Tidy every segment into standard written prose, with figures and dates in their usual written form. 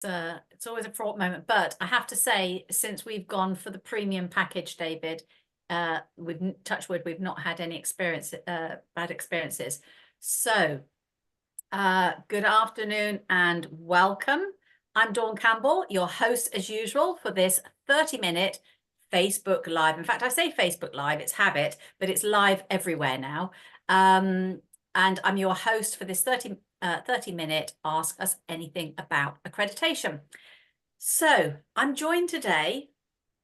It's always a fraught moment, but I have to say, since we've gone for the premium package, David, we've touch wood, we've not had any bad experiences. So, good afternoon and welcome. I'm Dawn Campbell, your host as usual for this 30-minute Facebook Live. In fact, I say Facebook Live, it's habit, but it's live everywhere now. And I'm your host for this 30-minute Ask Us Anything About Accreditation. So I'm joined today,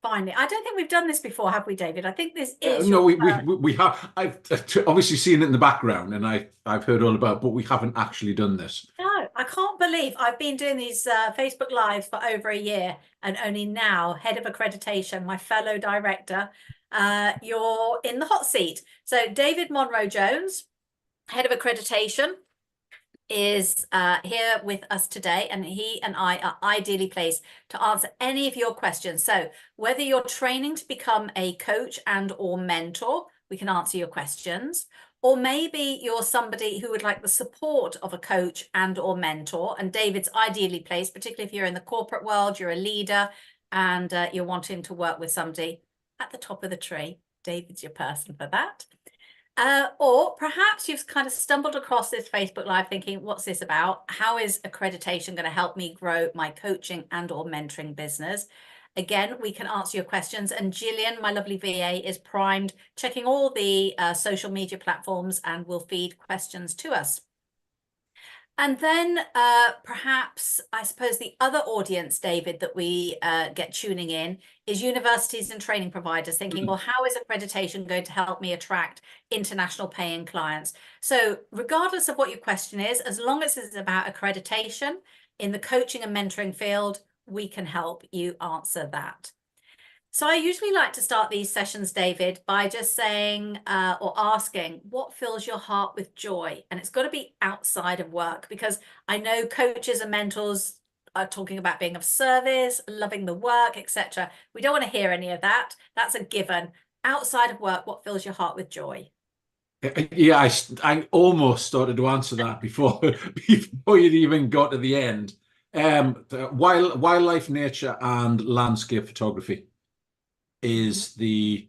finally. I don't think we've done this before, have we, David? I think this is no, we have. I've obviously seen it in the background, and I've heard all about it, but we haven't actually done this. No, I can't believe I've been doing these Facebook Lives for over a year, and only now, head of accreditation, my fellow director, you're in the hot seat. So David Monroe-Jones, head of accreditation, is here with us today, and he and I are ideally placed to answer any of your questions. So whether you're training to become a coach and or mentor, we can answer your questions. Or maybe you're somebody who would like the support of a coach and or mentor, and David's ideally placed, particularly if you're in the corporate world, you're a leader, and you're wanting to work with somebody at the top of the tree. David's your person for that. Or perhaps you've kind of stumbled across this Facebook Live thinking, what's this about? How is accreditation going to help me grow my coaching and or mentoring business? Again, we can answer your questions. And Gillian, my lovely VA, is primed, checking all the social media platforms and will feed questions to us. And then perhaps, I suppose, the other audience, David, that we get tuning in is universities and training providers thinking, well, how is accreditation going to help me attract international paying clients? So regardless of what your question is, as long as it's about accreditation in the coaching and mentoring field, we can help you answer that. So I usually like to start these sessions, David, by just saying or asking what fills your heart with joy. And it's got to be outside of work, because I know coaches and mentors are talking about being of service, loving the work, etc. We don't want to hear any of that. That's a given. Outside of work, what fills your heart with joy? Yeah, I almost started to answer that before before you'd even got to the end. Wildlife, nature, and landscape photography is the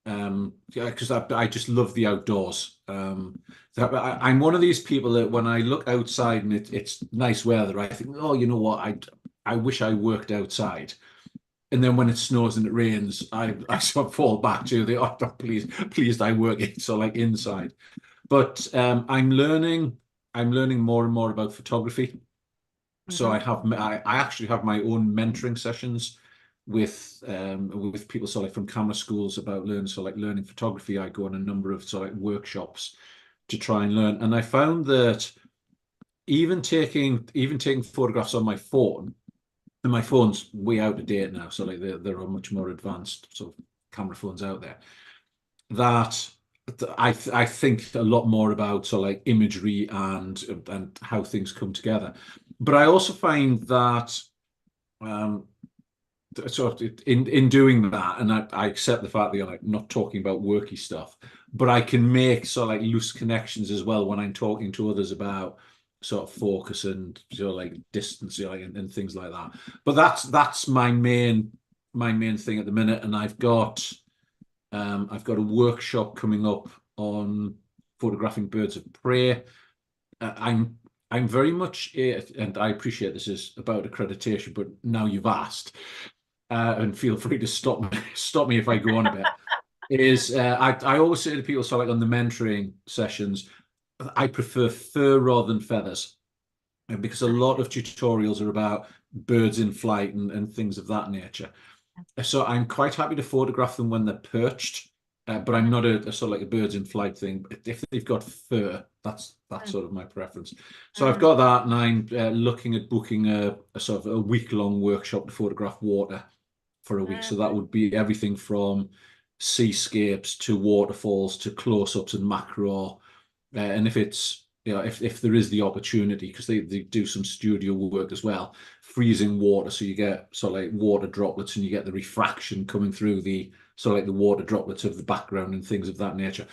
because I just love the outdoors. I'm one of these people that when I look outside and it's nice weather, I think, oh, you know what, I wish I worked outside. And then when it snows and it rains, I sort of fall back to the oh, please I work it so like inside. But I'm learning more and more about photography. So I actually have my own mentoring sessions with people sort of from camera schools about learning photography. I go on a number of sort of workshops to try and learn, and I found that even taking photographs on my phone, and my phone's way out of date now, so like there are much more advanced sort of camera phones out there, that I think a lot more about sort of like imagery and how things come together. But I also find that sort of in doing that, and I accept the fact that you're like not talking about worky stuff, but I can make sort of like loose connections as well when I'm talking to others about sort of focus and sort of like distance, and things like that. But that's my main thing at the minute, and I've got a workshop coming up on photographing birds of prey. I'm very much, and I appreciate this is about accreditation, but now you've asked, and feel free to stop me if I go on a bit. I always say to people, so like on the mentoring sessions, I prefer fur rather than feathers, because a lot of tutorials are about birds in flight and things of that nature. So I'm quite happy to photograph them when they're perched, but I'm not a sort of like a birds in flight thing. If they've got fur, that's sort of my preference. So I've got that, and I'm looking at booking a sort of a week-long workshop to photograph water for a week. So that would be everything from seascapes to waterfalls to close-ups and macro. And if it's if there is the opportunity, because they do some studio work as well, freezing water, so you get sort of like water droplets and you get the refraction coming through the sort of like the water droplets of the background and things of that nature.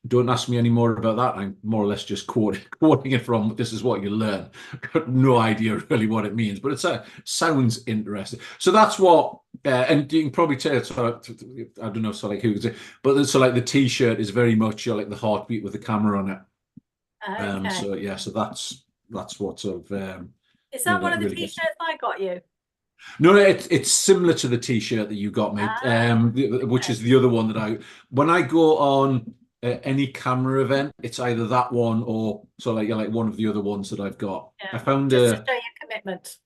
Don't ask me any more about that. I'm more or less just quoting it from this is what you learn. Got no idea really what it means, but sounds interesting. So that's what, and you can probably tell. So I don't know, so like who could say, but so like the T-shirt is very much like the heartbeat with the camera on it. Okay. So yeah, so that's what sort of Is that one that of the really gets. t-shirts I got you? No, no, it's similar to the T-shirt that you got me, Ah, which okay. is the other one that when I go on any camera event, it's either that one or so like like one of the other ones that I've got. Yeah. Just to show your commitment.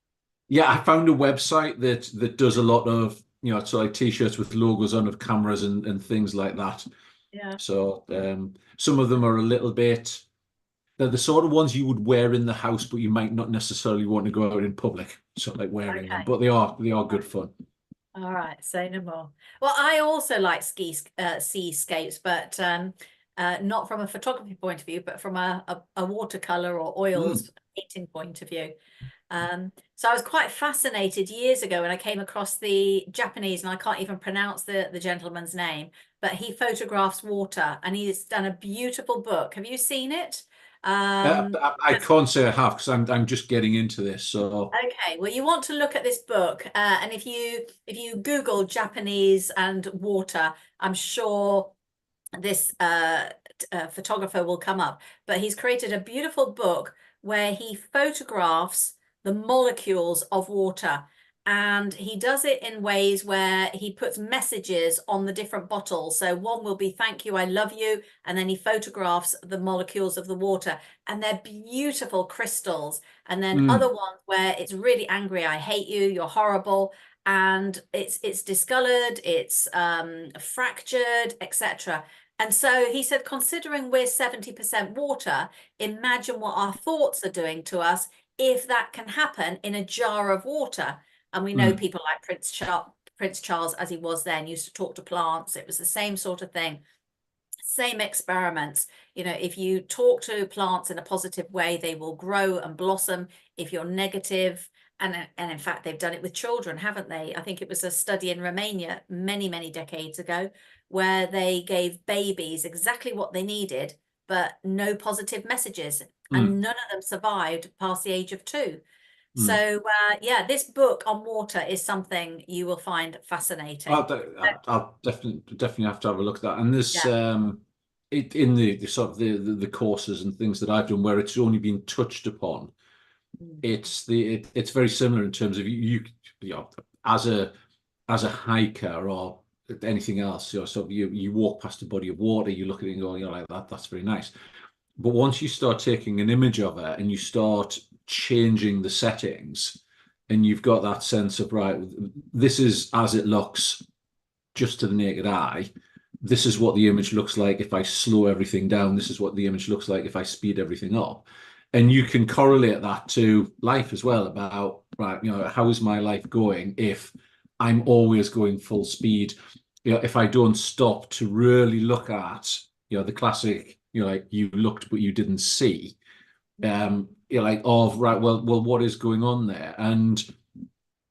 I found a website that does a lot of so like T-shirts with logos on of cameras and things like that. Yeah. So some of them are a little bit. They're the sort of ones you would wear in the house, but you might not necessarily want to go out in public, so like wearing them. Okay. But they are good fun. All right, say no more. Well, I also like seascapes, but not from a photography point of view, but from a watercolor or Mm. oils painting point of view. So I was quite fascinated years ago when I came across the Japanese, and I can't even pronounce the gentleman's name, but he photographs water, and he's done a beautiful book. Have you seen it? I can't say I have because I'm just getting into this. So Okay, well, you want to look at this book, and if you Google Japanese and water, I'm sure this photographer will come up. But he's created a beautiful book where he photographs the molecules of water. And he does it in ways where he puts messages on the different bottles. So one will be, thank you, I love you. And then he photographs the molecules of the water. And they're beautiful crystals. And then other mm, ones where it's really angry, I hate you, you're horrible. And it's discolored, it's fractured, etc. And so he said, considering we're 70% water, imagine what our thoughts are doing to us if that can happen in a jar of water. And we know mm, people like Prince Charles, as he was then, used to talk to plants. It was the same sort of thing, same experiments. You know, if you talk to plants in a positive way, they will grow and blossom. If you're negative, and in fact, they've done it with children, haven't they? I think it was a study in Romania many decades ago where they gave babies exactly what they needed, but no positive messages. mm, And none of them survived past the age of 2. mm. So, yeah, this book on water is something you will find fascinating. I'll definitely have to have a look at that. And there's Yeah. it in the sort of the courses and things that I've done where it's only been touched upon. Mm. It's very similar in terms of you know as a hiker or anything else. So you walk past a body of water, you look at it and go, you're like that's very nice. But once you start taking an image of it and you start changing the settings, and you've got that sense of right, this is as it looks just to the naked eye. This is what the image looks like if I slow everything down. This is what the image looks like if I speed everything up. And you can correlate that to life as well about, right, how is my life going if I'm always going full speed? If I don't stop to really look at, the classic, like you looked but you didn't see, like of right, well, what is going on there? And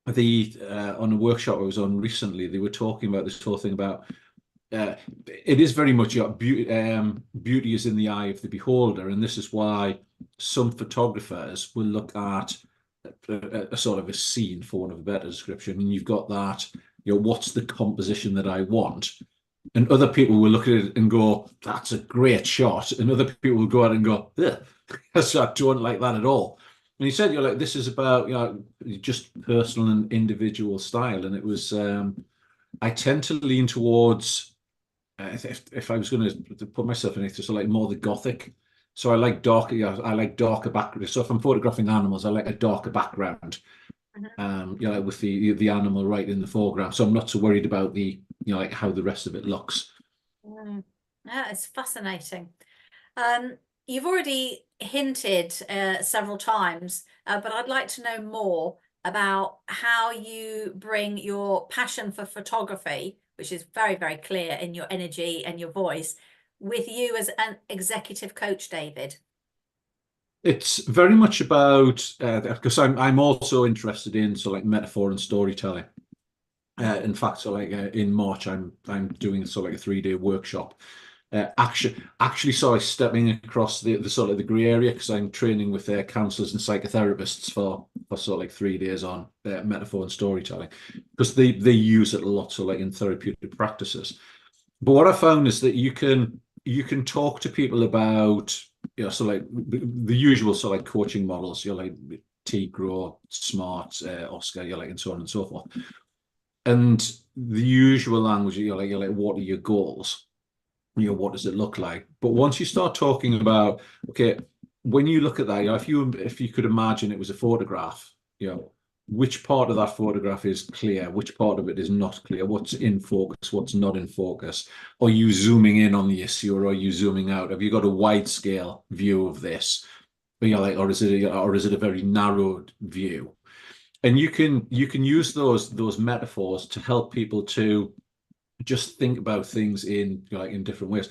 the on a workshop I was on recently, they were talking about this whole thing about it is very much beauty is in the eye of the beholder, and this is why some photographers will look at a sort of a scene, for want of a better description, and you've got that, what's the composition that I want, and other people will look at it and go, that's a great shot, and other people will go out and go, ugh, I don't like that at all. And he said, like, this is about, just personal and individual style, and it was, I tend to lean towards if I was going to put myself in it, so like more the gothic. So I like darker, I like darker background. So if I'm photographing animals, I like a darker background. Mhm. Like with the animal right in the foreground. So I'm not so worried about the, like how the rest of it looks. Mm. Yeah, it's fascinating. Um, you've already hinted several times, but I'd like to know more about how you bring your passion for photography, which is very clear in your energy and your voice, with you as an executive coach, David. It's very much about because I'm also interested in so like metaphor and storytelling. Mhm. In fact, so like in March, I'm doing so like a 3-day workshop, Actually sort of stepping across the sort of the grey area, because I'm training with counsellors and psychotherapists for sort of like 3 days on metaphor and storytelling, because they use it a lot, so like in therapeutic practices. But what I found is that you can talk to people about, so like the usual sort of like coaching models, like T, Grow, Smart, Oscar, like, and so on and so forth. And the usual language, you're like, what are your goals? What does it look like? But once you start talking about, okay, when you look at that, if you could imagine it was a photograph, which part of that photograph is clear, which part of it is not clear, what's in focus, what's not in focus? Are you zooming in on the issue, or are you zooming out? Have you got a wide scale view of this? Or is it a very narrowed view? And you can use those metaphors to help people to just think about things in different ways.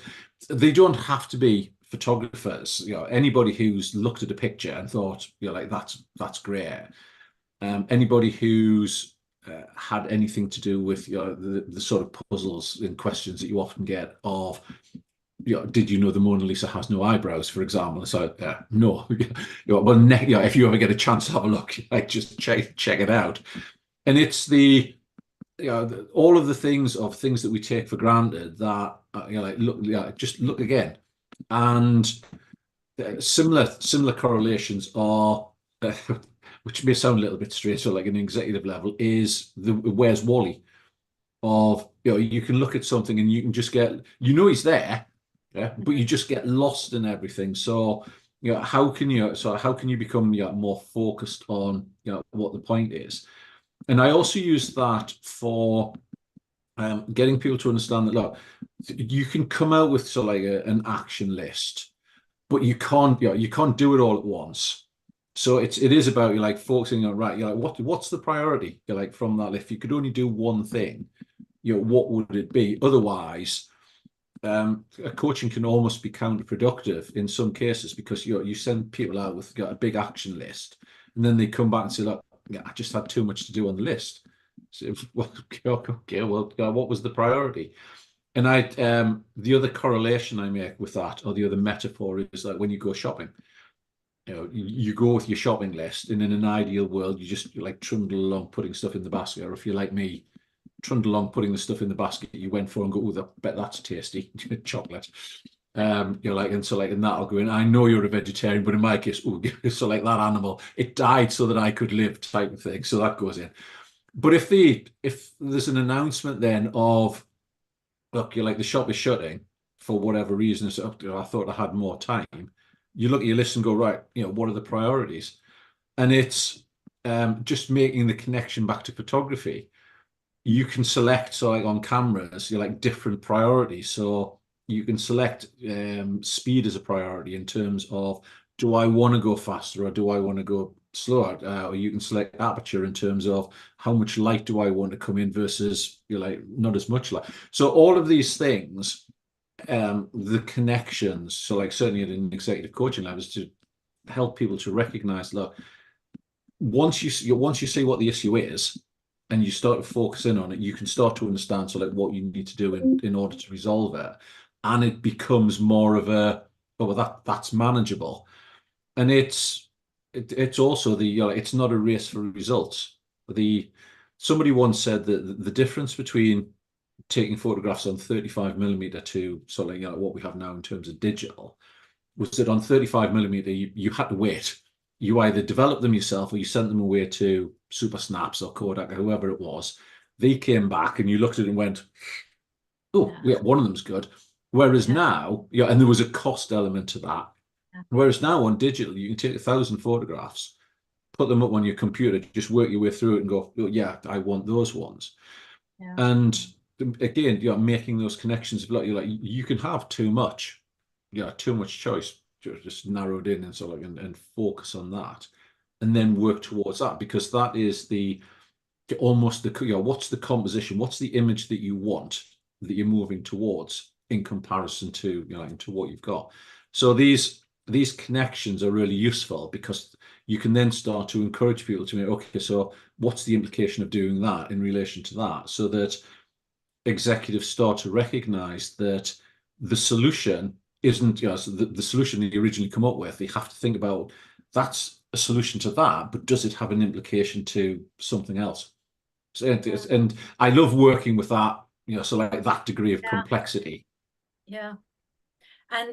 They don't have to be photographers. Anybody who's looked at a picture and thought, like, that's great. Anybody who's had anything to do with the sort of puzzles and questions that you often get of, did you know the Mona Lisa has no eyebrows, for example? So no. Well, if you ever get a chance to have a look, just check it out. And it's all of the things that we take for granted that just look again. And similar correlations are which may sound a little bit strange, so like an executive level, is the where's Wally of, you can look at something and you can just get, he's there, but you just get lost in everything. So how can you become more focused on what the point is? And I also use that for getting people to understand that, look, you can come out with sort of like an action list, but you can't do it all at once. So it is about like focusing on, right, what's the priority? Like, from that, if you could only do one thing, what would it be? Otherwise, coaching can almost be counterproductive in some cases, because you send people out with a big action list, and then they come back and say, look, I just had too much to do on the list. So, well, okay, well, what was the priority? And the other correlation I make with that, or the other metaphor, is like when you go shopping. You go with your shopping list, and in an ideal world, you just like trundle along putting stuff in the basket. Or if you're like me, trundle along putting the stuff in the basket you went for and go, oh, I bet that's tasty, chocolate. And so like, and that'll go in. I know you're a vegetarian, but in my case, so like that animal, it died so that I could live, type of thing. So that goes in. But if there's an announcement then of, look, you're like, the shop is shutting for whatever reason, so I thought I had more time. You look at your list and go, right, what are the priorities? And it's just making the connection back to photography. You can select, so like on cameras, you're like different priorities. So you can select speed as a priority in terms of, do I want to go faster or do I want to go slower? Or you can select aperture in terms of how much light do I want to come in versus like not as much light. So all of these things, the connections, so like certainly at an executive coaching level, is to help people to recognize, look, once you see what the issue is and you start to focus in on it, you can start to understand, so like, what you need to do in order to resolve it. And it becomes more of a, that's manageable. And it's also it's not a race for results. Somebody once said that the difference between taking photographs on 35mm to sort of what we have now in terms of digital was that on 35mm you had to wait. You either developed them yourself or you sent them away to Super Snaps or Kodak or whoever it was. They came back and you looked at it and went, oh, yeah, one of them's good. Whereas now, and there was a cost element to that. Whereas now on digital, you can take 1,000 photographs, put them up on your computer, just work your way through it and go, oh, yeah, I want those ones. Yeah. And again, making those connections, you can have too much, too much choice, just narrowed in and so and focus on that, and then work towards that, because that is almost what's the composition, what's the image that you want, that you're moving towards in comparison to to what you've got. So these connections are really useful, because you can then start to encourage people to make, okay, so what's the implication of doing that in relation to that, so that executives start to recognize that the solution isn't, so the solution that you originally come up with, you have to think about that's a solution to that, but does it have an implication to something else? So, and I love working with that, so like that degree of complexity. Yeah.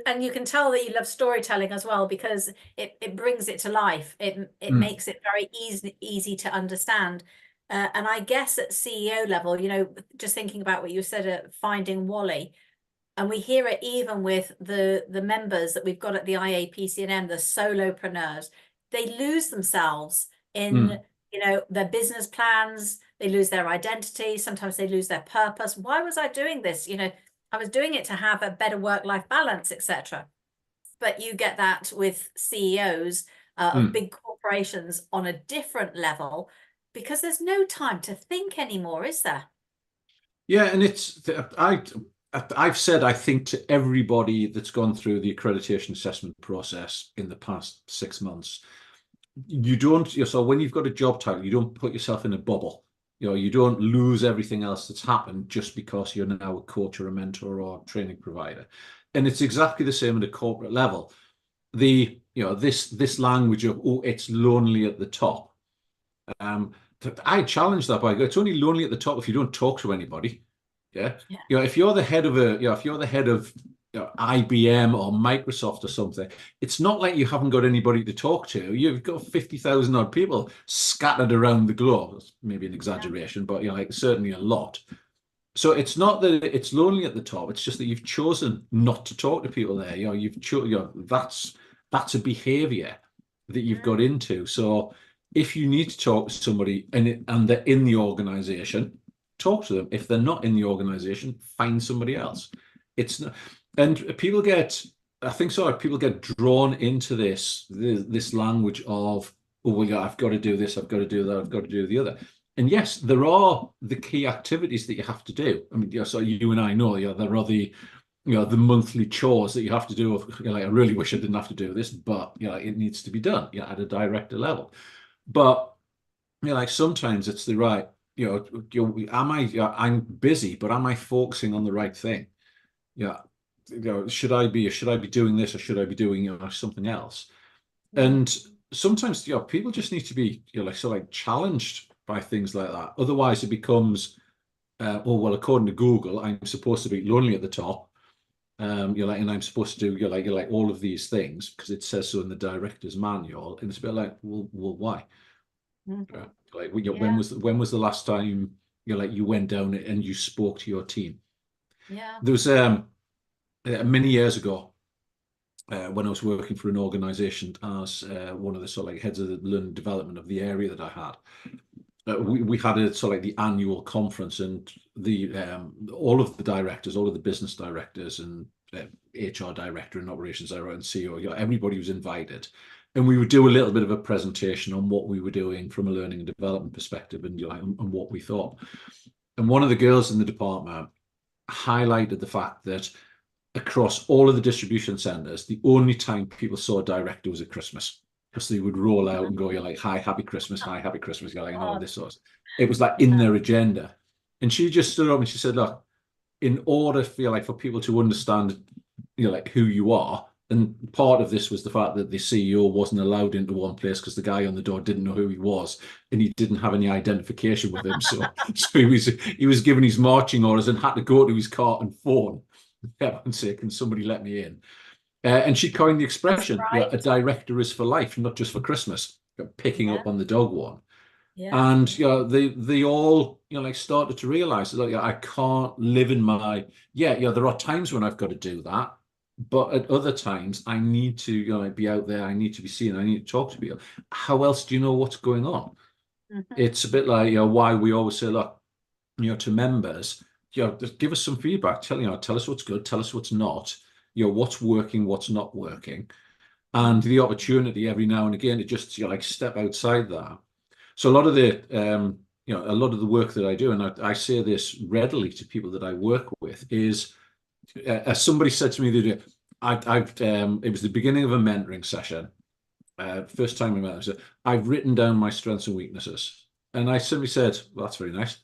And you can tell that you love storytelling as well, because it brings it to life. It makes it very easy to understand. And I guess at CEO level, just thinking about what you said at Finding Wally, and we hear it even with the members that we've got at the IAPC&M, the solopreneurs, they lose themselves in their business plans. They lose their identity. Sometimes they lose their purpose. Why was I doing this? I was doing it to have a better work-life balance, etc. But you get that with CEOs of big corporations on a different level, because there's no time to think anymore, is there? Yeah, and I've said, I think, to everybody that's gone through the accreditation assessment process in the past 6 months, you don't, so when you've got a job title, you don't put yourself in a bubble. You don't lose everything else that's happened just because you're now a coach or a mentor or a training provider. And it's exactly the same at a corporate level. This language of, oh, it's lonely at the top. I challenge that by, it's only lonely at the top if you don't talk to anybody. Yeah. If you're the head of IBM or Microsoft or something, it's not like you haven't got anybody to talk to. You've got 50,000 odd people scattered around the globe. That's maybe an exaggeration, but certainly a lot. So it's not that it's lonely at the top. It's just that you've chosen not to talk to people there. That's a behavior that you've got into. So if you need to talk to somebody and they're in the organization, talk to them. If they're not in the organization, find somebody else. It's not, and people get, I think so, people get drawn into this language of, oh, I've got to do this, I've got to do that, I've got to do the other. And yes, there are the key activities that you have to do. I mean, so you and I know, there are the monthly chores that you have to do. I really wish I didn't have to do this, but it needs to be done at a director level. But sometimes it's the right, I'm busy, but am I focusing on the right thing? Should I be doing this, or should I be doing something else? And sometimes people just need to be challenged by things like that. Otherwise, it becomes, oh well, according to Google, I'm supposed to be lonely at the top. And I'm supposed to do all of these things because it says so in the director's manual, and it's a bit like, well why? When was the last time you went down and you spoke to your team? There was many years ago when I was working for an organization as one of the heads of the learning development of the area that I had. We had the annual conference, and all of the directors, all of the business directors and HR director and operations director and CEO, everybody was invited. And we would do a little bit of a presentation on what we were doing from a learning and development perspective and what we thought. And one of the girls in the department highlighted the fact that across all of the distribution centers, the only time people saw a director was at Christmas, because they would roll out and go, hi, happy Christmas, and all this sort of. It was in their agenda. And she just stood up and she said, look, in order for people to understand, who you are, and part of this was the fact that the CEO wasn't allowed into one place because the guy on the door didn't know who he was and he didn't have any identification with him. So he was given his marching orders and had to go to his car and phone and say, can somebody let me in? And she coined the expression, a director is for life, not just for Christmas, picking up on the dog one. And they all started to realize that I can't live in my there are times when I've got to do that, but at other times I need to be out there, I need to be seen, I need to talk to people. How else do you know what's going on? It's a bit like why we always say, look, to members, just give us some feedback, tell us what's good, tell us what's not, what's working, what's not working, and the opportunity every now and again to just step outside that. So a lot of the work that I do, and I say this readily to people that I work with, is as somebody said to me the other day, it was the beginning of a mentoring session. First time we met, I said, I've written down my strengths and weaknesses, and I simply said, well, that's very nice.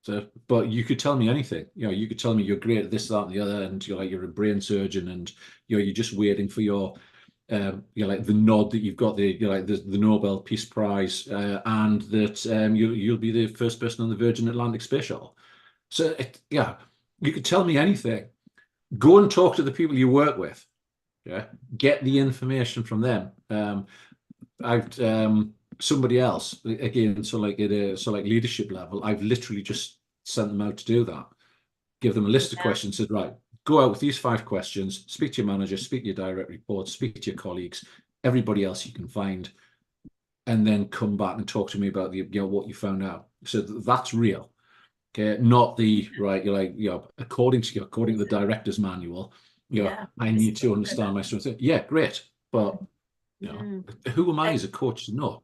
So, but you could tell me anything. You could tell me you're great at this, that, and the other, and you're a brain surgeon, and you're just waiting for your like the nod that you've got the Nobel Peace Prize, and that you'll be the first person on the Virgin Atlantic Space Shuttle. So yeah, you could tell me anything. Go and talk to the people you work with. Yeah, get the information from them. I've somebody else again, so like like leadership level, I've literally just sent them out to do that. Give them a list of Yeah. questions, said, right, go out with these 5 questions, speak to your manager, speak to your direct reports, speak to your colleagues, everybody else you can find, and then come back and talk to me about what you found out. So that's real. Okay, not the right. You're like, according to the director's manual, Yeah. I need to understand my strengths. Yeah, great, but Mm. who am I as a coach to know?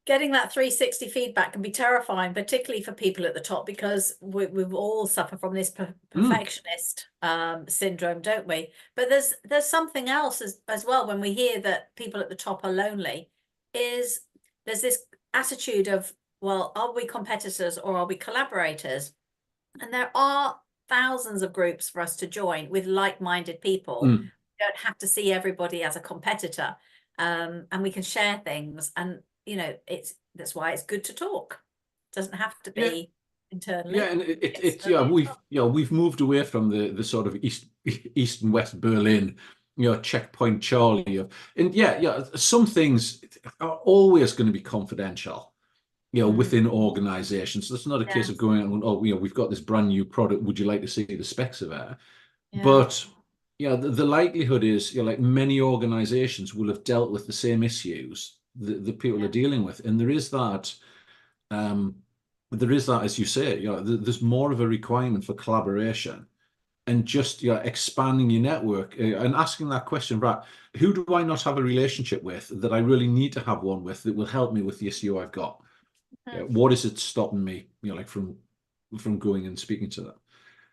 Getting that 360 feedback can be terrifying, particularly for people at the top, because we've all suffered from this Mm, perfectionist syndrome, don't we? But there's something else as well when we hear that people at the top are lonely, is there's this attitude of, well, are we competitors or are we collaborators? And there are thousands of groups for us to join with like-minded people. mm. We don't have to see everybody as a competitor, and we can share things. And that's why it's good to talk. It doesn't have to Yeah, be yeah, internally, and it externally as well. we've moved away from the sort of East and West Berlin, checkpoint Charlie and some things are always going to be confidential, Mm, within organizations. So it's not a case of yes, going out and, oh, we've got this brand new product. Would you like to see the specs of it? yeah, But the likelihood is, like many organizations will have dealt with the same issues that people are yeah, dealing with, and um, there is that, as you say, there's more of a requirement for collaboration and just expanding your network, and asking that question, right? Who do I not have a relationship with that I really need to have one with that will help me with the issue I've got? mm. What is it stopping me, like from going and speaking to them?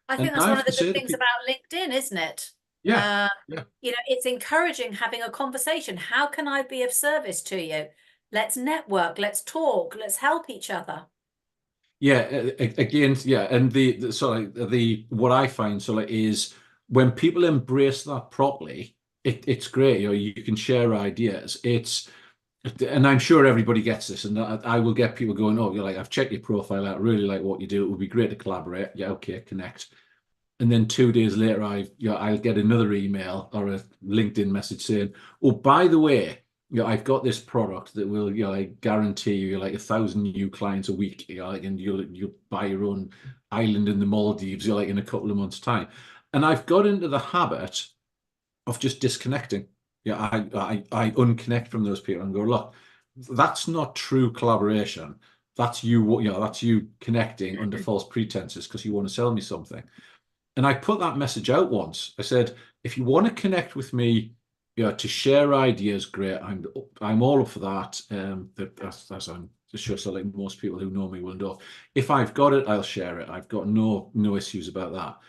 I And think that's I one have of to the good say to things people, about LinkedIn, isn't it? yeah, Uh, yeah, it's encouraging having a conversation. How can I be of service to you? Let's network, let's talk, let's help each other. yeah. Again, yeah, and the what I find is when people embrace that properly, it's great. You can share ideas. And I'm sure everybody gets this, and I will get people going, oh, you're like, I've checked your profile out, really like what you do. It would be great to collaborate. Yeah, okay, connect. And then 2 days later, I'll get another email or a LinkedIn message saying, "Oh, by the way, I've got this product that will, I guarantee you, like 1,000 new clients a week, and you'll buy your own island in the Maldives, like in a couple of months' time." And I've got into the habit of just disconnecting. I unconnect from those people and go, look, that's not true collaboration. That's that's you connecting under false pretenses because you want to sell me something. And I put that message out once. I said, if you want to connect with me, to share ideas, great. I'm all up for that. That's I'm sure, so like most people who know me will know. If I've got it, I'll share it. I've got no issues about that.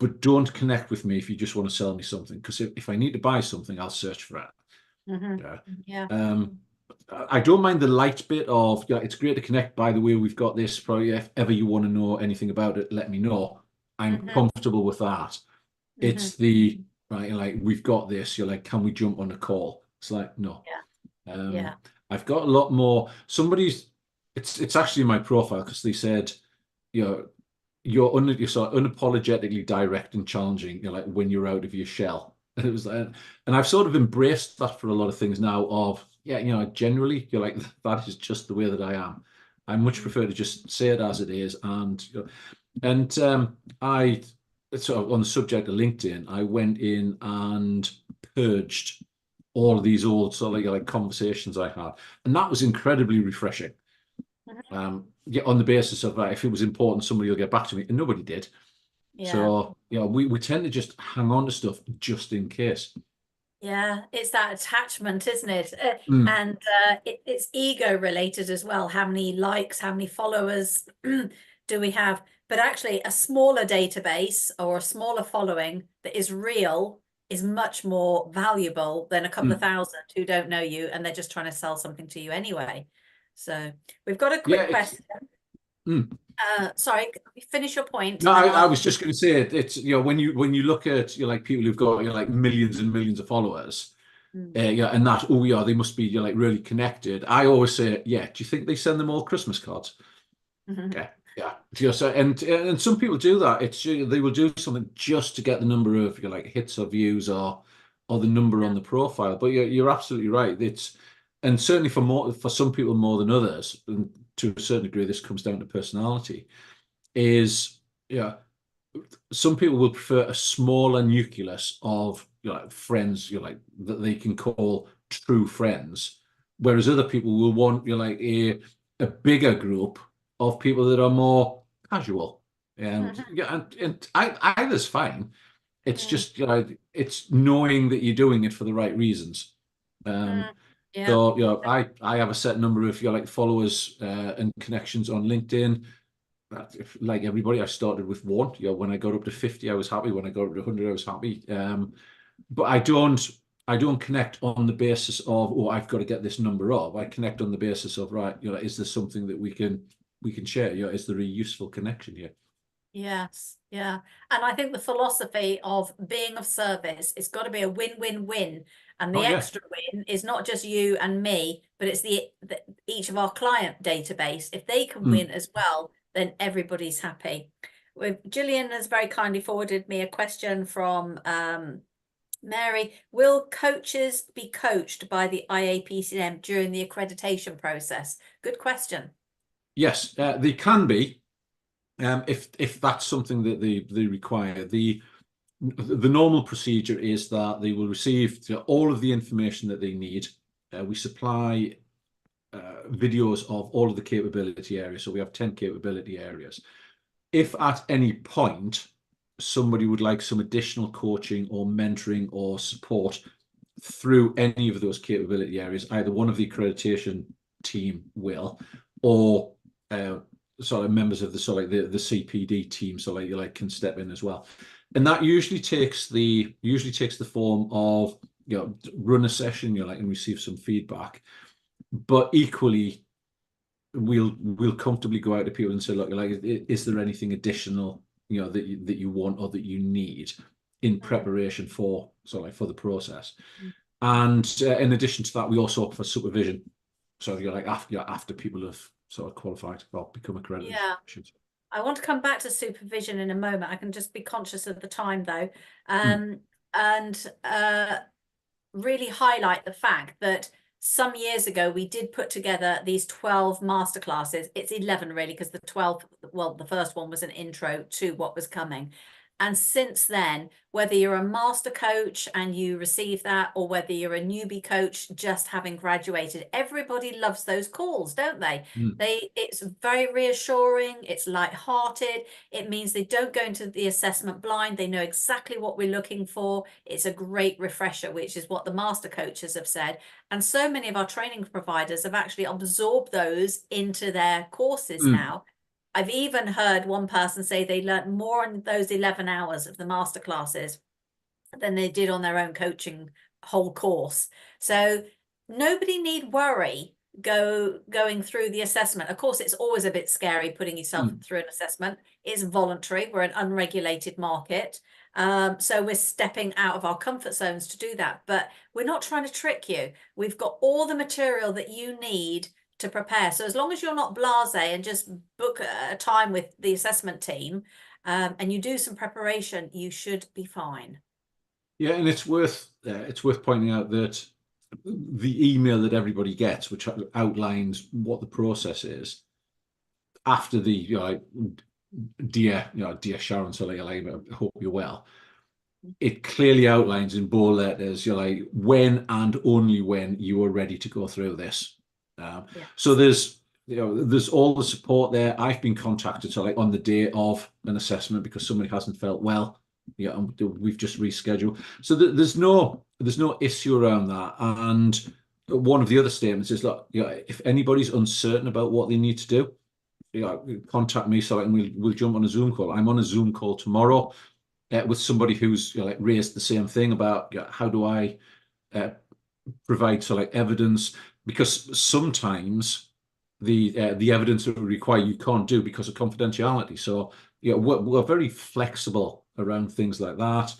But don't connect with me if you just want to sell me something. Because if I need to buy something, I'll search for it. Hmm. Yeah. Yeah. I don't mind the light bit of, it's great to connect. By the way, we've got this probably. If ever you want to know anything about it, let me know. I'm Hmm. comfortable with that. Hmm. It's the right, like, we've got this. You're like, can we jump on a call? It's like, no. Yeah. Um, Yeah. I've got a lot more. Somebody's, it's actually in my profile because they said, you know, you're sort of unapologetically direct and challenging. You're like when you're out of your shell. And it was like, and I've sort of embraced that for a lot of things now. Of generally, you're like, that is just the way that I am. I much Mm. prefer to just say it as it is, and I, sort of on the subject of LinkedIn, I went in and purged all of these old sort of like conversations I had, and that was incredibly refreshing. Mhm. On the basis of if it was important, somebody will get back to me, and nobody did. Yeah. So we tend to just hang on to stuff just in case. Yeah, it's that attachment, isn't it? Mm, And it's ego related as well. How many likes, how many followers do we have? But actually, a smaller database or a smaller following that is real is much more valuable than a couple of mm. thousand who don't know you and they're just trying to sell something to you anyway. So we've got a Yeah, quick it's question. mm. Sorry, finish your point No, and then I I'll. was just going to say it's when you look at like people who've got like millions and millions of followers, Mm. yeah, and that they must be like really connected. I always say, yeah, do you think they send them all Christmas cards? Yeah, yeah. Just and some people do that. They will do something just to get the number of like hits or views or the number on the profile. But you're absolutely right. And certainly for some people more than others, and to a certain degree, this comes down to personality. Is yeah, some people will prefer a smaller nucleus of like friends, like that they can call true friends, whereas other people will want like a bigger group of people that are more casual. And Mhm. yeah, and either's fine. It's Mm, just it's knowing that you're doing it for the right reasons. Um, mm, yeah. so I have a set number of like followers and connections on LinkedIn. Like everybody, I started with one. When I got up to 50, I was happy. When I got up to 100, I was happy. But I don't connect on the basis of, oh, I've got to get this number up. I connect on the basis of, right, is there something that we can share? Is there a useful connection here? Yes, yeah. And I think the philosophy of being of service, it's got to be a win-win-win. And Oh the yeah. extra win is not just you and me, but it's the each of our client database. If they can Mm. win as well, then everybody's happy. Gillian has very kindly forwarded me a question from Mary. Will coaches be coached by the IAPC&M during the accreditation process? Good question. Yes, they can be, if that's something that they require. The normal procedure is that they will receive all of the information that they need. We supply videos of all of the capability areas. So we have 10 capability areas. If at any point somebody would like some additional coaching or mentoring or support through any of those capability areas, either one of the accreditation team will, or sort of members of the the CPD team, so like you can step in as well. And that usually takes the form of run a session, and receive some feedback. But equally, we'll comfortably go out to people and say, look, is there anything additional that you want or that you need in Mm, preparation for for the process? mm, And in addition to that, we also offer supervision. So you're like after people have sort of qualified or become accredited. yeah. I want to come back to supervision in a moment. I can just be conscious of the time though, Mm, and really highlight the fact that some years ago we did put together these 12 masterclasses. It's 11 really, because the 12th, well, the first one was an intro to what was coming. And since then, whether you're a master coach and you receive that, or whether you're a newbie coach just having graduated, everybody loves those calls, don't they? mm, It's very reassuring, it's light-hearted, it means they don't go into the assessment blind, they know exactly what we're looking for. It's a great refresher, which is what the master coaches have said. And so many of our training providers have actually absorbed those into their courses mm, now. I've even heard one person say they learnt more in those 11 hours of the master classes than they did on their own coaching whole course. So nobody need worry going through the assessment. Of course, it's always a bit scary putting yourself mm. through an assessment. It's voluntary. We're an unregulated market. So we're stepping out of our comfort zones to do that. But we're not trying to trick you. We've got all the material that you need to prepare. So as long as you're not blasé and just book a time with the assessment team, and you do some preparation, you should be fine. Yeah, and it's worth pointing out that the email that everybody gets, which outlines what the process is, after the dear Sharon, so I hope you're well. It clearly outlines in bold letters, you're like when and only when you are ready to go through this. So Yes. there's all the support there. I've been contacted on the day of an assessment because somebody hasn't felt well. Yeah, and we've just rescheduled. So there's no issue around that. And one of the other statements is, look, if anybody's uncertain about what they need to do, contact me and we'll jump on a Zoom call. I'm on a Zoom call tomorrow with somebody who's raised the same thing about how do I uh, provide evidence, because sometimes the evidence that we require you can't do because of confidentiality. So we're very flexible around things like that.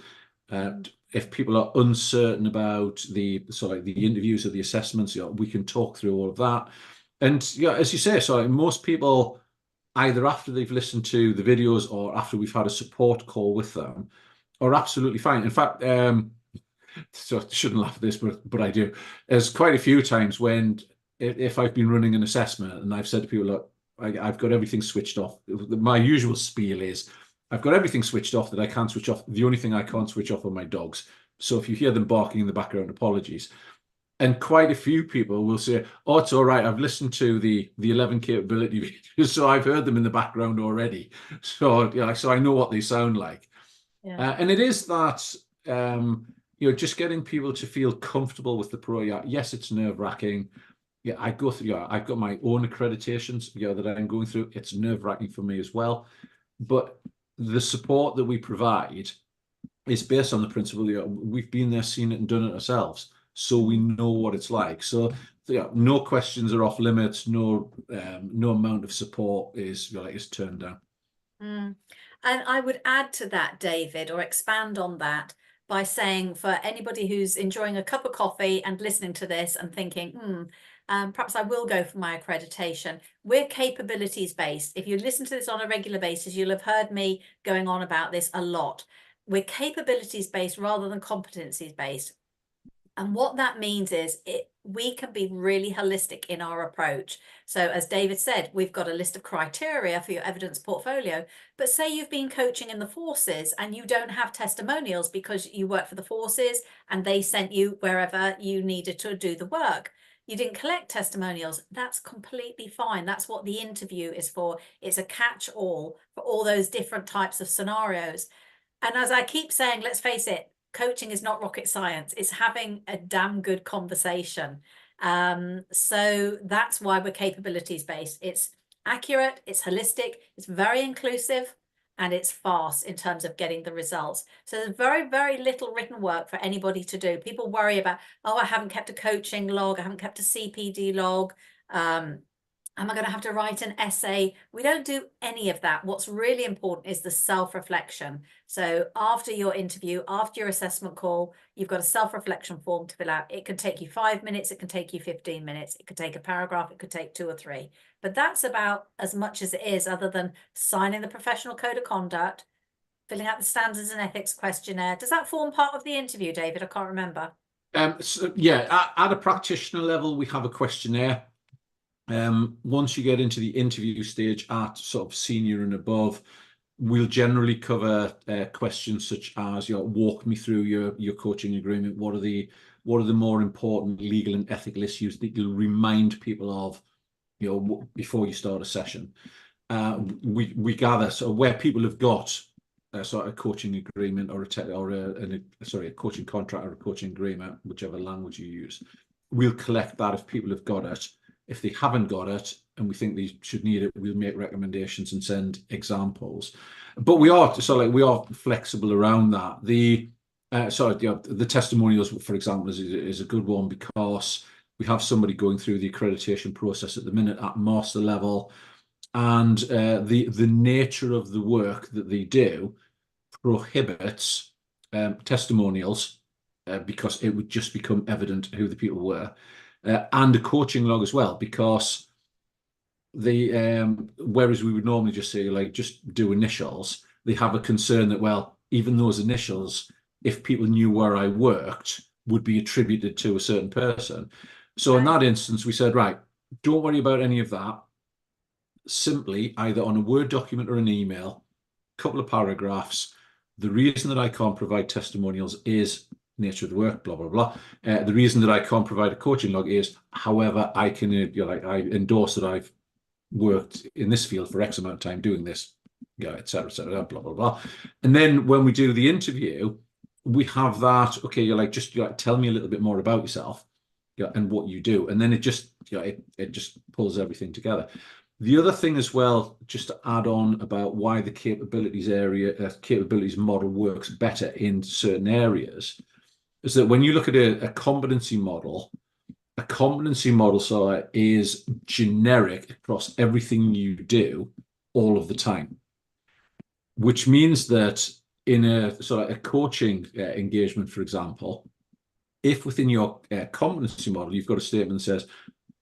If people are uncertain about the interviews or the assessments, we can talk through all of that. And as you say, most people, either after they've listened to the videos or after we've had a support call with them, are absolutely fine. In fact, so I shouldn't laugh at this, but I do. There's quite a few times when, if I've been running an assessment and I've said to people, look, I've got everything switched off. My usual spiel is, I've got everything switched off that I can't switch off. The only thing I can't switch off are my dogs. So if you hear them barking in the background, apologies. And quite a few people will say, oh, it's all right. I've listened to the 11 capability videos, so I've heard them in the background already. So so I know what they sound like. Yeah. And it is that, just getting people to feel comfortable with the pro. Yes, it's nerve-wracking. Yeah, I go through, I've got my own accreditations, that I'm going through. It's nerve-wracking for me as well. But the support that we provide is based on the principle, we've been there, seen it, and done it ourselves. So we know what it's like. So no questions are off limits. No amount of support is turned down. And I would add to that, David, or expand on that by saying, for anybody who's enjoying a cup of coffee and listening to this and thinking, perhaps I will go for my accreditation. We're capabilities based. If you listen to this on a regular basis, you'll have heard me going on about this a lot. We're capabilities based rather than competencies based. And what that means is we can be really holistic in our approach. So as David said, we've got a list of criteria for your evidence portfolio, but say you've been coaching in the forces and you don't have testimonials because you work for the forces and they sent you wherever you needed to do the work. You didn't collect testimonials. That's completely fine. That's what the interview is for. It's a catch-all for all those different types of scenarios. And as I keep saying, let's face it, coaching is not rocket science. It's having a damn good conversation. So that's why we're capabilities based. It's accurate, it's holistic, it's very inclusive, and it's fast in terms of getting the results. So there's very, very little written work for anybody to do. People worry about, oh, I haven't kept a coaching log, I haven't kept a CPD log. Am I going to have to write an essay? We don't do any of that. What's really important is the self-reflection. So after your interview, after your assessment call, you've got a self-reflection form to fill out. It can take you 5 minutes. It can take you 15 minutes. It could take a paragraph. It could take 2 or 3. But that's about as much as it is, other than signing the professional code of conduct, filling out the standards and ethics questionnaire. Does that form part of the interview, David? I can't remember. So, yeah, at a practitioner level, we have a questionnaire. Once you get into the interview stage at sort of senior and above, we'll generally cover questions such as, walk me through your coaching agreement. What are the more important legal and ethical issues that you'll remind people of, before you start a session? We gather where people have got a coaching agreement or a coaching contract or a coaching agreement, whichever language you use. We'll collect that if people have got it. If they haven't got it and we think they should need it, we'll make recommendations and send examples. But we are flexible around that. The testimonials, for example, is a good one, because we have somebody going through the accreditation process at the minute at master level, and the nature of the work that they do prohibits testimonials because it would just become evident who the people were. And a coaching log as well, because whereas we would normally just say, just do initials, they have a concern that, well, even those initials, if people knew where I worked, would be attributed to a certain person. So in that instance, we said, right, don't worry about any of that. Simply, either on a Word document or an email, a couple of paragraphs, the reason that I can't provide testimonials is nature of the work, blah, blah, blah. The reason that I can't provide a coaching log is, however, I can, I endorse that I've worked in this field for X amount of time doing this, et cetera, blah, blah, blah. And then when we do the interview, we have that, okay, just tell me a little bit more about yourself, and what you do. And then it just, it just pulls everything together. The other thing as well, just to add on about why the capabilities model works better in certain areas, is that when you look at a competency model, a competency model is generic across everything you do all of the time, which means that in a sort of a coaching engagement, for example, if within your competency model you've got a statement that says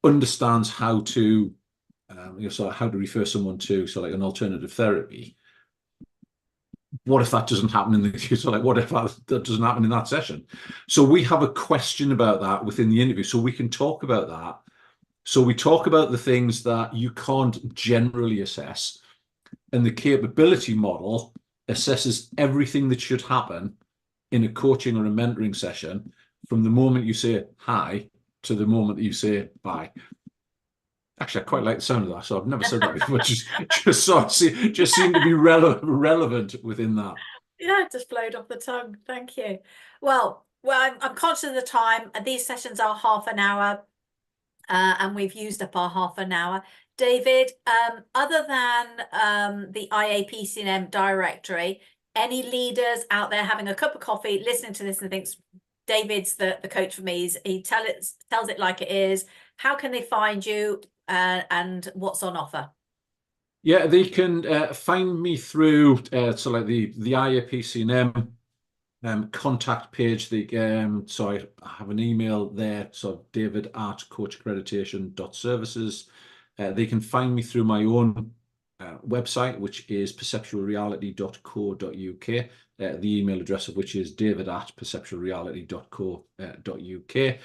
understands how to how to refer someone to like an alternative therapy. What if that doesn't happen in the what if that doesn't happen in that session? So we have a question about that within the interview, so we can talk about that. So we talk about the things that you can't generally assess, and the capability model assesses everything that should happen in a coaching or a mentoring session from the moment you say hi to the moment that you say bye. Actually, I quite like the sound of that, so I've never said that before. Just seem to be relevant within that. Yeah, it just flowed off the tongue. Thank you. Well, I'm conscious of the time. These sessions are half an hour, and we've used up our half an hour. David, other than the IAPC&M directory, any leaders out there having a cup of coffee, listening to this and thinks David's the coach for me? He tells it like it is. How can they find you, and what's on offer? Yeah, they can find me through like the IAPC&M contact page. So I have an email there, so david@coachaccreditation.services. They can find me through my own website, which is perceptualreality.co.uk. The email address of which is david@perceptualreality.co.uk.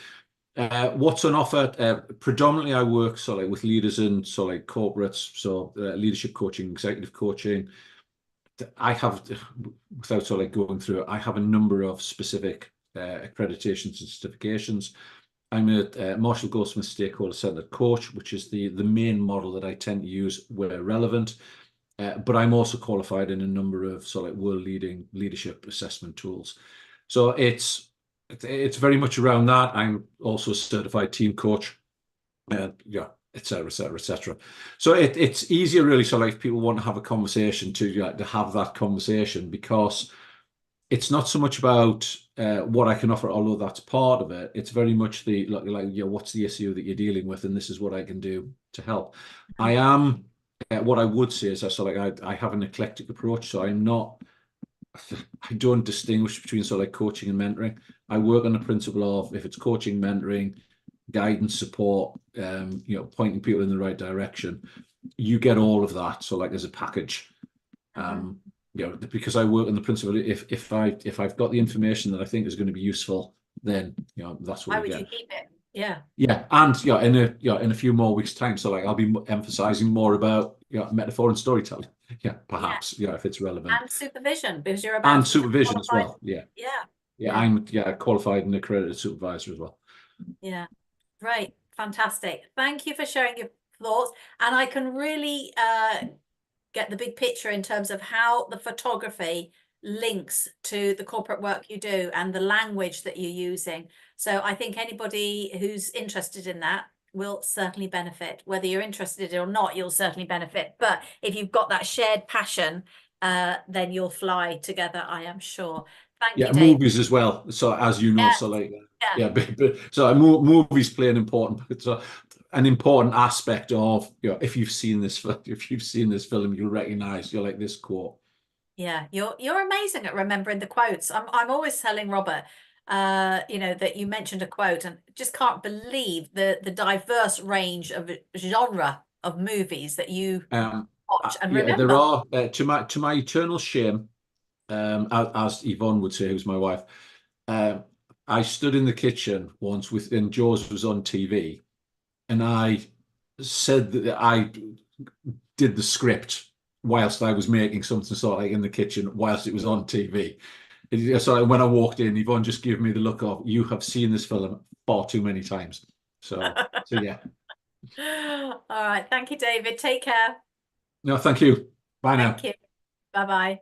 What's on offer? Predominantly, I work with leaders in corporates, leadership coaching, executive coaching. I have, without going through it, I have a number of specific accreditations and certifications. I'm a Marshall Goldsmith Stakeholder Centered Coach, which is the main model that I tend to use where relevant. But I'm also qualified in a number of world-leading leadership assessment tools. So it's very much around that. I'm also a certified team coach, yeah, etc., etc., etc. So it's easier really. So if people want to have a conversation to have that conversation, because it's not so much about what I can offer, although that's part of it. It's very much what's the issue that you're dealing with, and this is what I can do to help. I am what I would say is I have an eclectic approach, so I don't distinguish between coaching and mentoring. I work on the principle of if it's coaching, mentoring, guidance, support, pointing people in the right direction, you get all of that. So as a package, because I work on the principle, if I've got the information that I think is going to be useful, then that's what Why we would get. you keep it? Yeah. Yeah, and in a few more weeks' time, so I'll be emphasizing more about metaphor and storytelling. Yeah, perhaps if it's relevant. And supervision, because you're about and supervision as well. Yeah. I'm qualified and accredited supervisor as well. Yeah, great, fantastic. Thank you for sharing your thoughts, and I can really get the big picture in terms of how the photography links to the corporate work you do and the language that you're using. So I think anybody who's interested in that will certainly benefit. Whether you're interested or not, you'll certainly benefit. But if you've got that shared passion, then you'll fly together, I am sure. Thank you, Dave. Movies as well. So as you know, Yes. Movies play an important aspect of if you've seen this film, you'll recognize this quote. Yeah, you're amazing at remembering the quotes. I'm always telling Robert, that you mentioned a quote, and just can't believe the diverse range of genre of movies that you watch and remember. There are to my eternal shame, as Yvonne would say, who's my wife. I stood in the kitchen once and Jaws was on TV, and I said that I did the script whilst I was making something in the kitchen whilst it was on TV. So when I walked in, Yvonne just gave me the look of, you have seen this film far too many times. So yeah. All right. Thank you, David. Take care. No, thank you. Bye now. Thank you. Bye-bye.